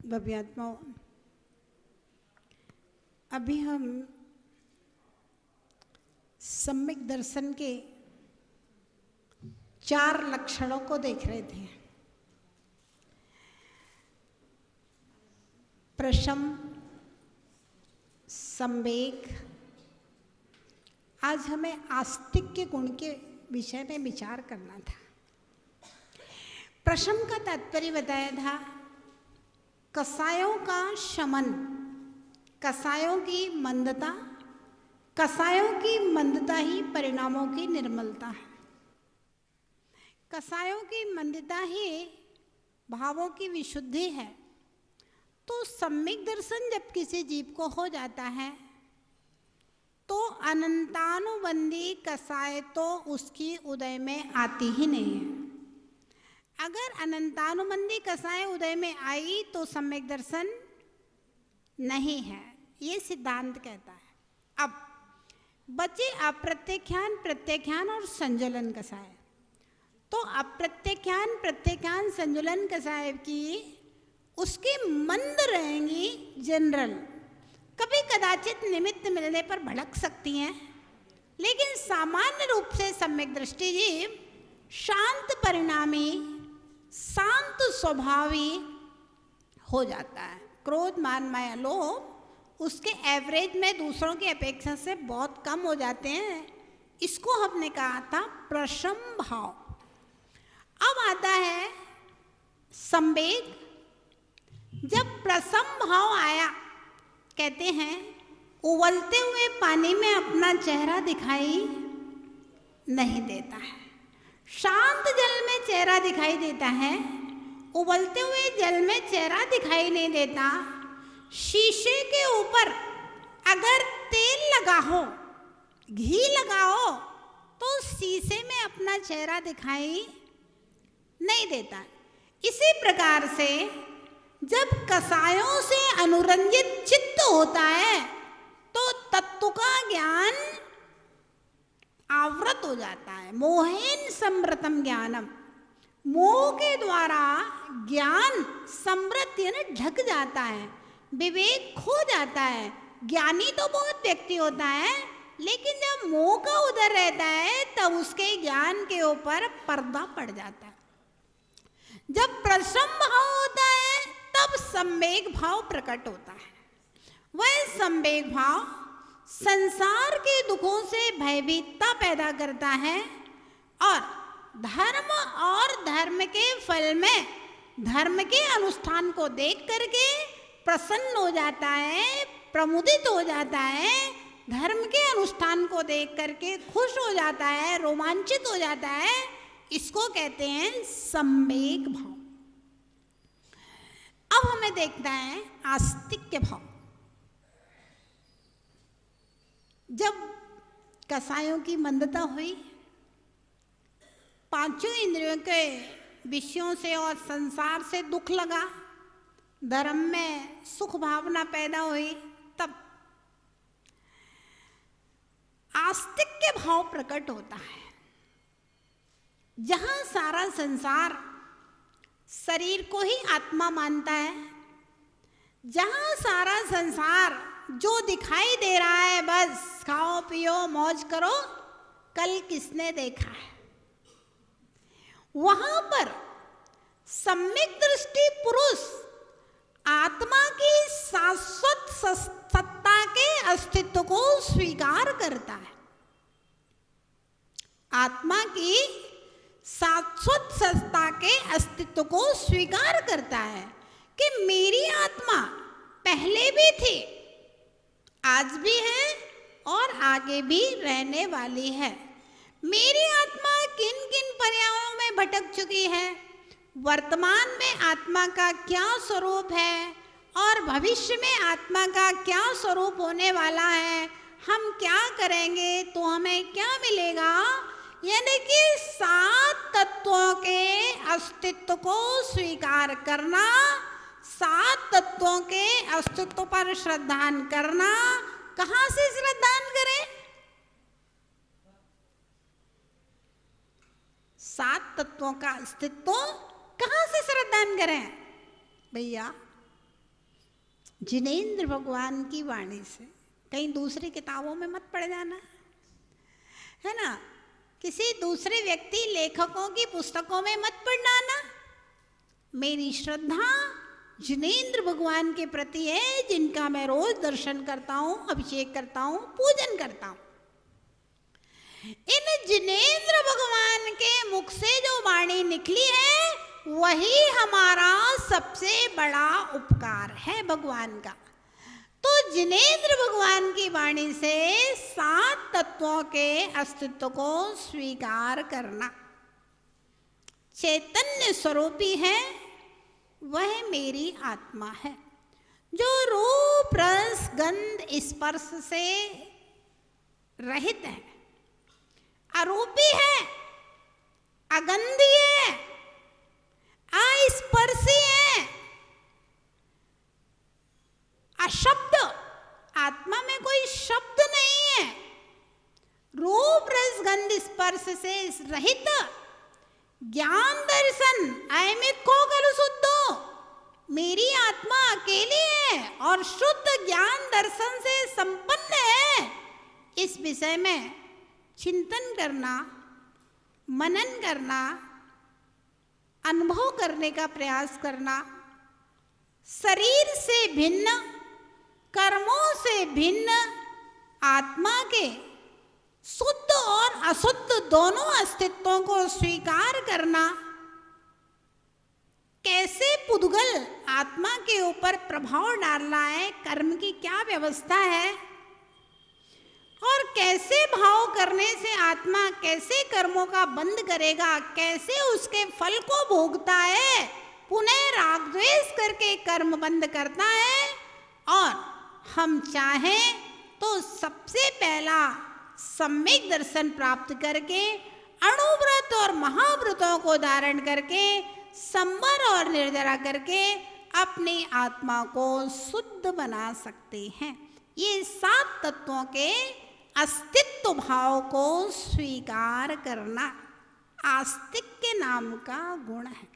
भव्यात्माओं, अभी हम सम्यक दर्शन के 4 लक्षणों को देख रहे थे। प्रशम, संवेग। आज हमें आस्तिक के गुण के विषय में विचार करना था। प्रशम का तात्पर्य बताया था कसायों का शमन, कसायों की मंदता, कसायों की मंदता ही परिणामों की निर्मलता है। कसायों की मंदता ही भावों की विशुद्धि है। तो सम्यक दर्शन जब किसी जीव को हो जाता है तो अनंतानुबंधी कसाय तो उसकी उदय में आती ही नहीं है। अगर अनंतानुबंधी कसाय उदय में आई तो सम्यक दर्शन नहीं है, ये सिद्धांत कहता है। अब बचे अप्रत्यख्यान, प्रत्याख्यान और संजुलन कसाय। तो अप्रत्यख्यान, प्रत्याख्यान, संजुलन कसाय की उसकी मंद रहेंगी जनरल, कभी कदाचित निमित्त मिलने पर भड़क सकती हैं, लेकिन सामान्य रूप से सम्यक दृष्टि जीव शांत परिणामी, शांत स्वभावी हो जाता है। क्रोध, मान, माया, लोभ उसके एवरेज में दूसरों की अपेक्षा से बहुत कम हो जाते हैं। इसको हमने कहा था प्रशम भाव। अब आता है संवेग। जब प्रशम भाव आया, कहते हैं उबलते हुए पानी में अपना चेहरा दिखाई नहीं देता है, शांत जल में चेहरा दिखाई देता है, उबलते हुए जल में चेहरा दिखाई नहीं देता। शीशे के ऊपर अगर तेल लगा हो, घी लगा हो, तो शीशे में अपना चेहरा दिखाई नहीं देता। इसी प्रकार से जब कसायों से अनुरंजित चित्त होता है तो तत्व का ज्ञान आवृत हो जाता है। मोहेन समृतम ज्ञानम, मोह के द्वारा ज्ञान समृत यानी ढक जाता है, विवेक खो जाता है। ज्ञानी तो बहुत व्यक्ति होता है, लेकिन जब मोह का उदय रहता है तब उसके ज्ञान के ऊपर पर्दा पड़ जाता है। जब प्रशम भाव होता है तब संवेग भाव प्रकट होता है। वह संवेग भाव संसार के दुखों से भयभीतता पैदा करता है और धर्म और धर्म के फल में धर्म के अनुष्ठान को देख करके प्रसन्न हो जाता है, प्रमुदित हो जाता है, धर्म के अनुष्ठान को देख करके खुश हो जाता है, रोमांचित हो जाता है। इसको कहते हैं संवेग भाव। अब हमें देखना है आस्तिक्य भाव। जब कसायों की मंदता हुई, पांचों इंद्रियों के विषयों से और संसार से दुख लगा, धर्म में सुख भावना पैदा हुई, तब आस्तिक के भाव प्रकट होता है। जहां सारा संसार शरीर को ही आत्मा मानता है, जहां सारा संसार जो दिखाई दे रहा है बस खाओ पियो मौज करो, कल किसने देखा है, वहां पर सम्यक दृष्टि पुरुष आत्मा की शाश्वत सत्ता के अस्तित्व को स्वीकार करता है। आत्मा की शाश्वत सत्ता के अस्तित्व को स्वीकार करता है कि मेरी आत्मा पहले भी थी, आज भी है और आगे भी रहने वाली है। मेरी आत्मा किन किन पर्यायों में भटक चुकी है, वर्तमान में आत्मा का क्या स्वरूप है और भविष्य में आत्मा का क्या स्वरूप होने वाला है, हम क्या करेंगे तो हमें क्या मिलेगा, यानी कि 7 तत्वों के अस्तित्व को स्वीकार करना, 7 तत्वों के अस्तित्व पर श्रद्धान करना। कहां से श्रद्धान करें? 7 तत्वों का अस्तित्व कहां से श्रद्धान करें भैया? जिनेंद्र भगवान की वाणी से, कहीं दूसरी किताबों में मत पढ़ जाना, है ना, किसी दूसरे व्यक्ति लेखकों की पुस्तकों में मत पढ़ना ना। मेरी श्रद्धा जिनेंद्र भगवान के प्रति है, जिनका मैं रोज दर्शन करता हूं, अभिषेक करता हूं, पूजन करता हूं। इन जिनेंद्र भगवान के मुख से जो वाणी निकली है, वही हमारा सबसे बड़ा उपकार है भगवान का। तो जिनेंद्र भगवान की वाणी से 7 तत्वों के अस्तित्व को स्वीकार करना। चैतन्य स्वरूपी है, वह मेरी आत्मा है, जो रूप रस गंध स्पर्श से रहित है, अरूपी है, अगंधी है, अस्पर्शी है, अशब्द, आत्मा में कोई शब्द नहीं है, रूप रस गंध स्पर्श से रहित, ज्ञान दर्शन अयमित को कल शुद्धो, मेरी आत्मा अकेली है और शुद्ध ज्ञान दर्शन से संपन्न है। इस विषय में चिंतन करना, मनन करना, अनुभव करने का प्रयास करना, शरीर से भिन्न, कर्मों से भिन्न आत्मा के शुद्ध और अशुद्ध दोनों अस्तित्वों को स्वीकार करना, कैसे पुद्गल आत्मा के ऊपर प्रभाव डालना है, कर्म की क्या व्यवस्था है और कैसे भाव करने से आत्मा कैसे कर्मों का बंद करेगा, कैसे उसके फल को भोगता है, पुनः राग द्वेष करके कर्म बंद करता है। और हम चाहें तो सबसे पहला सम्यक दर्शन प्राप्त करके, अणुव्रत और महाव्रतों को धारण करके, संवर और निर्जरा करके अपनी आत्मा को शुद्ध बना सकते हैं। ये 7 तत्वों के अस्तित्व भाव को स्वीकार करना आस्तिक के नाम का गुण है।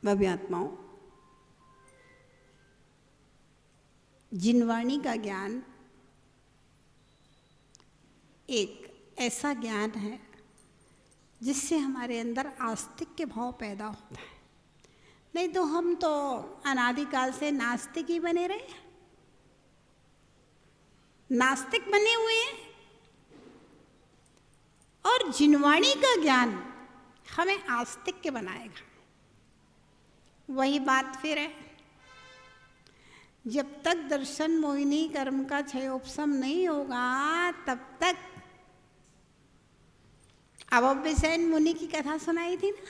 भव्य आत्माओं, जिनवाणी का ज्ञान एक ऐसा ज्ञान है जिससे हमारे अंदर आस्तिक के भाव पैदा होता है। नहीं तो हम तो अनादिकाल से नास्तिक ही बने रहे, नास्तिक बने हुए हैं। और जिनवाणी का ज्ञान हमें आस्तिक के बनाएगा। वही बात फिर है, जब तक दर्शन मोहिनी कर्म का क्षयोपशम नहीं होगा, तब तक अभव्यसेन मुनि की कथा सुनाई थी ना,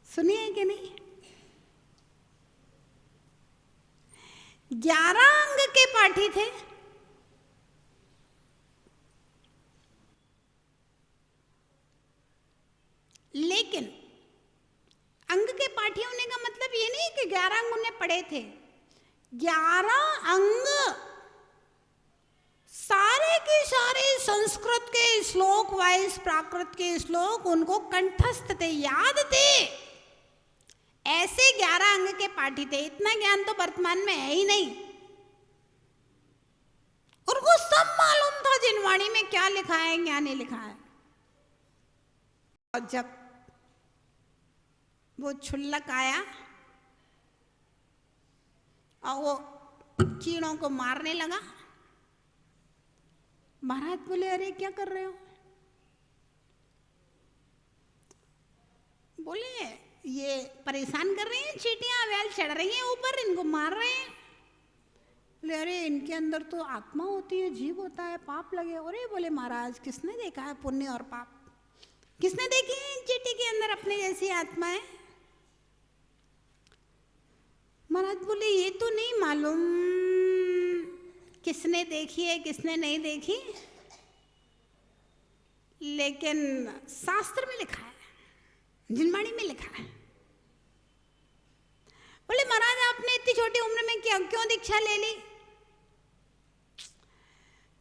सुनिए कि नहीं? 11 अंग के पाठी थे। लेकिन अंग के पाठी होने का मतलब ये नहीं कि 11 अंग उन्हें पढ़े थे। 11 अंग सारे के सारे संस्कृत के श्लोक वाइज प्राकृत के श्लोक उनको कंठस्थ थे, याद थे। ऐसे 11 अंग के पाठी थे। इतना ज्ञान तो वर्तमान में है ही नहीं। उनको सब मालूम था जिनवाणी में क्या लिखा है क्या नहीं लिखा है। और जब वो क्षुल्लक आया और वो कीड़ों को मारने लगा, महाराज बोले अरे क्या कर रहे हो? बोले ये परेशान कर रही हैं, चींटियां वैल चढ़ रही हैं ऊपर, इनको मार रहे हैं। बोले अरे इनके अंदर तो आत्मा होती है, जीव होता है, पाप लगे। अरे बोले महाराज किसने देखा है पुण्य और पाप? किसने देखी है इन चींटी के अंदर अपने जैसी आत्माएं? महाराज बोले ये तो नहीं मालूम किसने देखी है किसने नहीं देखी, लेकिन शास्त्र में लिखा है, जिनवाणी में लिखा है। बोले महाराज आपने इतनी छोटी उम्र में क्यों दीक्षा ले ली?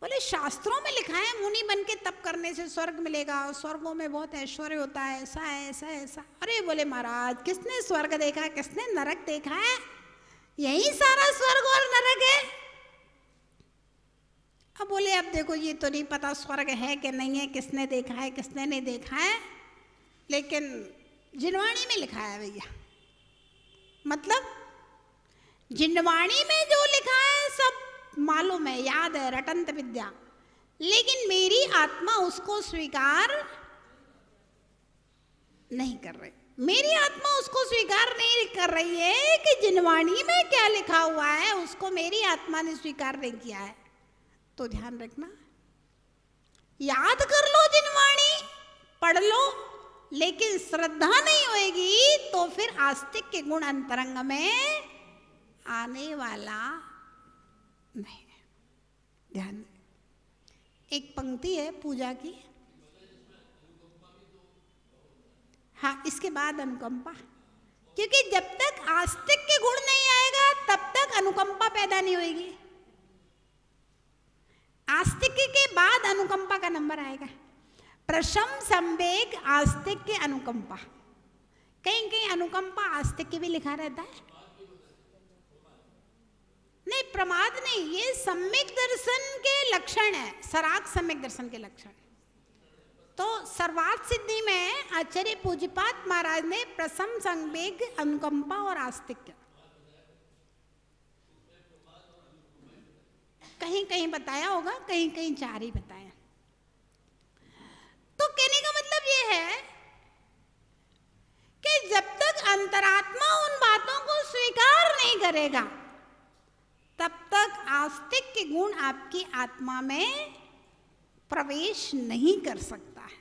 बोले शास्त्रों में लिखा है मुनि बन के तप करने से स्वर्ग मिलेगा, स्वर्गों में बहुत ऐश्वर्य होता है, ऐसा है ऐसा है ऐसा। अरे बोले महाराज किसने स्वर्ग देखा है किसने नरक देखा है? यही सारा स्वर्ग और नरक है। अब बोले अब देखो ये तो नहीं पता स्वर्ग है कि नहीं है, किसने देखा है किसने नहीं देखा है, लेकिन जिनवाणी में लिखा है भैया। मतलब जिनवाणी में जो लिखा है सब मालूम है, याद है, रटंत विद्या। लेकिन मेरी आत्मा उसको स्वीकार नहीं कर रही। मेरी आत्मा उसको स्वीकार नहीं कर रही है कि जिनवाणी में क्या लिखा हुआ है उसको मेरी आत्मा ने स्वीकार नहीं किया है। तो ध्यान रखना, याद कर लो जिनवाणी, पढ़ लो, लेकिन श्रद्धा नहीं होएगी तो फिर आस्तिक के गुण अंतरंग में आने वाला नहीं। ध्यान दें, एक पंक्ति है पूजा की, हाँ इसके बाद अनुकंपा, क्योंकि जब तक आस्तिक के गुण नहीं आएगा तब तक अनुकंपा पैदा नहीं होगी। आस्तिक के बाद अनुकंपा का नंबर आएगा। प्रशम संवेग आस्तिक के अनुकंपा, कहीं कहीं अनुकंपा आस्तिक के भी लिखा रहता है। नहीं प्रमाद नहीं, ये सम्यक दर्शन के लक्षण है, सराग सम्यक दर्शन के लक्षण। तो सर्वार्थ सिद्धि में आचार्य पूज्यपाद महाराज ने प्रसम संवेग अनुकंपा और आस्तिक कहीं कहीं बताया होगा, कहीं कहीं 4 ही बताया। तो कहने का मतलब ये है कि जब तक अंतरात्मा उन बातों को स्वीकार नहीं करेगा तब तक आस्तिक के गुण आपकी आत्मा में प्रवेश नहीं कर सकता है।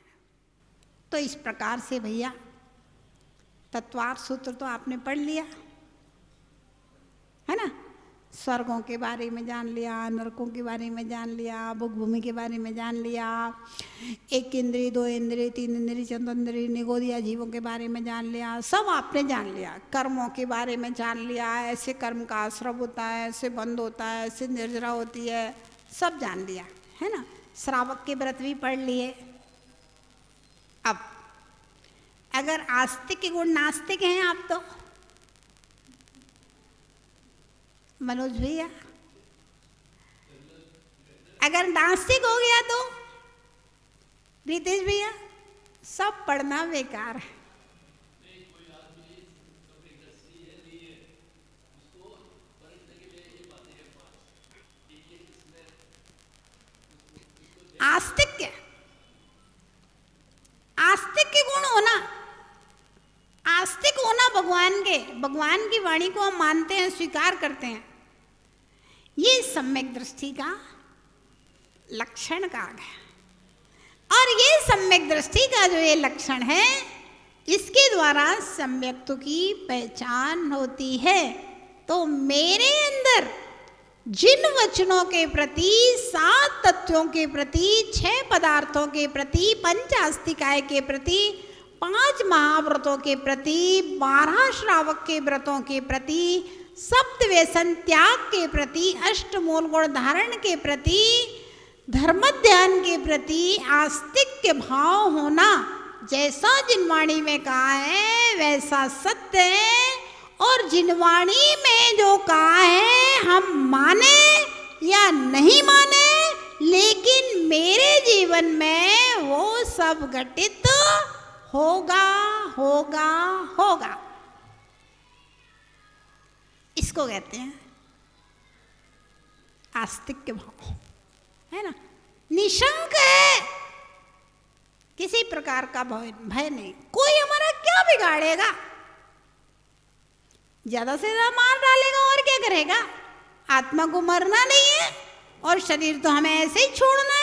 तो इस प्रकार से भैया तत्वार्थ सूत्र तो आपने पढ़ लिया है ना, स्वर्गों के बारे में जान लिया, नरकों के बारे में जान लिया, भोग भूमि के बारे में जान लिया, 1 इंद्रिय 2 इंद्रिय 3 इंद्रिय चतुर्इंद्रिय निगोदिया जीवों के बारे में जान लिया, सब आपने जान लिया। कर्मों के बारे में जान लिया, ऐसे कर्म का आश्रव होता है, ऐसे बंद होता है, ऐसे निर्जरा होती है, सब जान लिया है ना। श्रावक के व्रत भी पढ़ लिए। अब अगर आस्तिक के गुण नास्तिक हैं आप तो मनोज भैया, अगर नास्तिक हो गया तो रितेश भैया, सब पढ़ना बेकार है। आस्तिक के गुण होना, आस्तिक होना भगवान की वाणी को हम मानते हैं, स्वीकार करते हैं, ये सम्यक दृष्टि का लक्षण कहा गया। और ये सम्यक दृष्टि का जो ये लक्षण है, इसके द्वारा सम्यक्त्व की पहचान होती है। तो मेरे अंदर जिन वचनों के प्रति, 7 तत्वों के प्रति, 6 पदार्थों के प्रति, पंच आस्तिकाय के प्रति, 5 महाव्रतों के प्रति, 12 श्रावक के व्रतों के प्रति, सप्त व्यसन त्याग के प्रति, अष्टमूल गुण धारण के प्रति, धर्म ध्यान के प्रति आस्तिक भाव होना, जैसा जिनवाणी में कहा है वैसा सत्य है। और जिनवाणी में जो कहा है हम माने या नहीं माने, लेकिन मेरे जीवन में वो सब घटित होगा होगा होगा। इसको कहते हैं आस्तिक भाव, है ना। निशंक है, किसी प्रकार का भय नहीं। कोई हमारा क्या बिगाड़ेगा, ज्यादा से ज्यादा मार डालेगा और क्या करेगा। आत्मा को मरना नहीं है और शरीर तो हमें ऐसे ही छोड़ना